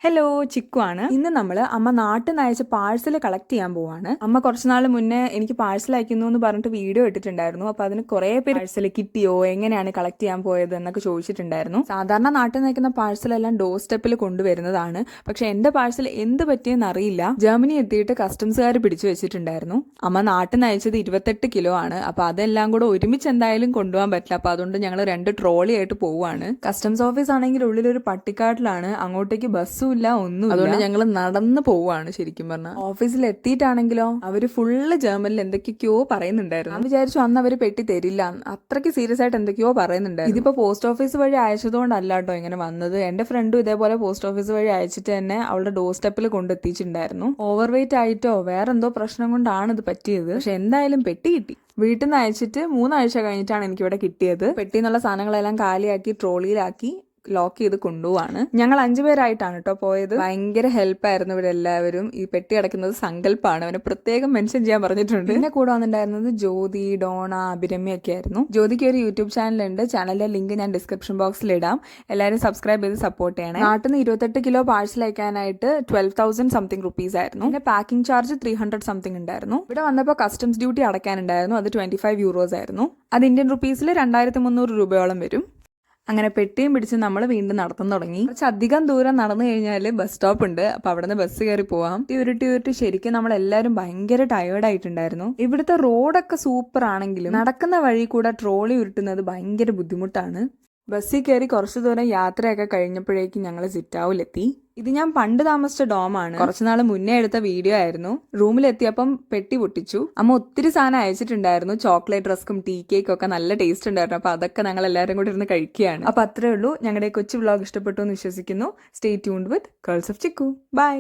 Hello, chikoo ആണ്. ഇന്ന് നമ്മൾ അമ്മ നാട്ടിൽ നിന്ന് അയച്ച പാഴ്സൽ കളക്ട് ചെയ്യാൻ പോവാണ്. അമ്മ കുറച്ച് നാൾ മുന്നേ എനിക്ക് പാഴ്സൽ അയക്കുന്നു എന്ന് പറഞ്ഞിട്ട് വീഡിയോ ഇട്ടിട്ടുണ്ടായിരുന്നു. അപ്പോൾ അതിന് കുറേ പേര് പാഴ്സൽ കിട്ടിയോ, എങ്ങനെയാണ് കളക്ട് ചെയ്യാൻ പോയത് എന്നൊക്കെ ചോദിച്ചിട്ടുണ്ടായിരുന്നു. സാധാരണ നാട്ടിൽ നിന്ന് അയക്കുന്ന പാഴ്സലെല്ലാം ഡോർ സ്റ്റെപ്പിൽ കൊണ്ടുവരുന്നതാണ്. പക്ഷെ എന്റെ പാഴ്സൽ എന്ത് പറ്റിയെന്ന് അറിയില്ല, ജർമ്മനി എത്തിയിട്ട് കസ്റ്റംസുകാർ പിടിച്ചു വെച്ചിട്ടുണ്ടായിരുന്നു. അമ്മ നാട്ടിൽ നിന്ന് അയച്ചത് 28 കിലോ ആണ്. അപ്പോൾ അതെല്ലാം കൂടെ ഒരുമിച്ച് എന്തായാലും കൊണ്ടുപോകാൻ പറ്റില്ല. അപ്പോൾ അതുകൊണ്ട് ഞങ്ങൾ 2 ട്രോളി ആയിട്ട് പോവുകയാണ്. കസ്റ്റംസ് ഓഫീസ് ആണെങ്കിൽ ഉള്ളിലൊരു പട്ടിക്കാട്ടിലാണ്, അങ്ങോട്ടേക്ക് ബസ്സും ഇല്ല, ഒന്നും. അതുകൊണ്ട് ഞങ്ങൾ നടന്ന് പോവാണ്. ശരിക്കും പറഞ്ഞാൽ ഓഫീസിൽ എത്തിയിട്ടാണെങ്കിലോ അവര് ഫുള്ള് ജർമ്മനിൽ എന്തൊക്കെയോ പറയുന്നുണ്ടായിരുന്നു. ഞാൻ വിചാരിച്ചു അന്ന് അവര് പെട്ടി തരില്ല, അത്രയ്ക്ക് സീരിയസ് ആയിട്ട് എന്തൊക്കെയോ പറയുന്നുണ്ടായിരുന്നു. ഇതിപ്പോ പോസ്റ്റ് ഓഫീസ് വഴി അയച്ചതുകൊണ്ടല്ല കേട്ടോ ഇങ്ങനെ വന്നത്. എന്റെ ഫ്രണ്ടും ഇതേപോലെ പോസ്റ്റ് ഓഫീസ് വഴി അയച്ചിട്ട് തന്നെ അവളുടെ ഡോർ സ്റ്റെപ്പിൽ കൊണ്ടെത്തിച്ചിട്ടുണ്ടായിരുന്നു. ഓവർ വെയിറ്റ് ആയിട്ടോ വേറെന്തോ പ്രശ്നം കൊണ്ടാണ് ഇത് പറ്റിയത്. പക്ഷെ എന്തായാലും പെട്ടി കിട്ടി. വീട്ടിൽ നിന്ന് അയച്ചിട്ട് 3 ആഴ്ച കഴിഞ്ഞിട്ടാണ് എനിക്കിവിടെ കിട്ടിയത്. പെട്ടിന്നുള്ള സാധനങ്ങളെല്ലാം കാലിയാക്കി ട്രോളിയിലാക്കി ലോക്ക് ചെയ്ത് കൊണ്ടുപോവാണ്. ഞങ്ങൾ 5 പേരായിട്ടാണ് കേട്ടോ പോയത്. ഭയങ്കര ഹെൽപ്പായിരുന്നു ഇവിടെ എല്ലാവരും. ഈ പെട്ടി അടയ്ക്കുന്നത് സങ്കല്പാണ്, അവനെ പ്രത്യേകം മെൻഷൻ ചെയ്യാൻ പറഞ്ഞിട്ടുണ്ട്. പിന്നെ കൂടെ വന്നിട്ടുണ്ടായിരുന്നത് ജ്യോതി, ഡോണ, അഭിരമ്യ ഒക്കെ ആയിരുന്നു. ജ്യോതിക്ക് ഒരു യൂട്യൂബ് ചാനലുണ്ട്. ചാനലിലെ ലിങ്ക് ഞാൻ ഡിസ്ക്രിപ്ഷൻ ബോക്സിൽ ഇടാം. എല്ലാവരും സബ്സ്ക്രൈബ് ചെയ്ത് സപ്പോർട്ട് ചെയ്യണേ. നാട്ടിൽ നിന്ന് 28 കിലോ പാഴ്സൽ അയക്കാനായിട്ട് 12,000 സംതിങ് റുപ്പീസ് ആയിരുന്നു. പിന്നെ പാക്കിംഗ് ചാർജ് 300 സംതിങ് ഉണ്ടായിരുന്നു. ഇവിടെ വന്നപ്പോൾ കസ്റ്റംസ് ഡ്യൂട്ടി അടയ്ക്കാനുണ്ടായിരുന്നു. അത് 25 യൂറോസ് ആയിരുന്നു. അത് ഇന്ത്യൻ റുപ്പീസിൽ 2300 രൂപയോളം വരും. അങ്ങനെ പെട്ടിയും പിടിച്ച് നമ്മൾ വീണ്ടും നടത്താൻ തുടങ്ങി. കുറച്ചധികം ദൂരം നടന്നു കഴിഞ്ഞാൽ ബസ് സ്റ്റോപ്പ് ഉണ്ട്. അപ്പൊ അവിടെ നിന്ന് ബസ് കയറി പോവാം. ഉരുട്ടി ശരിക്കും നമ്മളെല്ലാവരും ഭയങ്കര ടയേർഡ് ആയിട്ടുണ്ടായിരുന്നു. ഇവിടുത്തെ റോഡൊക്കെ സൂപ്പർ ആണെങ്കിലും നടക്കുന്ന വഴി കൂടെ ട്രോളി ഉരുട്ടുന്നത് ഭയങ്കര ബുദ്ധിമുട്ടാണ്. ബസ്സിൽ കയറി കുറച്ചു ദൂരം യാത്രയൊക്കെ കഴിഞ്ഞപ്പോഴേക്കും ഞങ്ങൾ സിറ്റാവിലെത്തി. ഇത് ഞാൻ പണ്ട് താമസിച്ച ഡോമാണ്. കുറച്ചുനാൾ മുന്നേ എടുത്ത വീഡിയോ ആയിരുന്നു. റൂമിലെത്തിയപ്പം പെട്ടി പൊട്ടിച്ചു. അമ്മ ഒത്തിരി സാധനം അയച്ചിട്ടുണ്ടായിരുന്നു. ചോക്ലേറ്റ് റസ്കും ടീ കേക്കും ഒക്കെ നല്ല ടേസ്റ്റ് ഉണ്ടായിരുന്നു. അപ്പൊ അതൊക്കെ ഞങ്ങൾ എല്ലാവരും കൂടി ഇരുന്ന് കഴിക്കുകയാണ്. അപ്പൊ അത്രേ ഉള്ളൂ. ഞങ്ങളുടെ കൊച്ചു വ്ലോഗ് ഇഷ്ടപ്പെട്ടു എന്ന് വിശ്വസിക്കുന്നു. Stay tuned with girls of Chikku. By.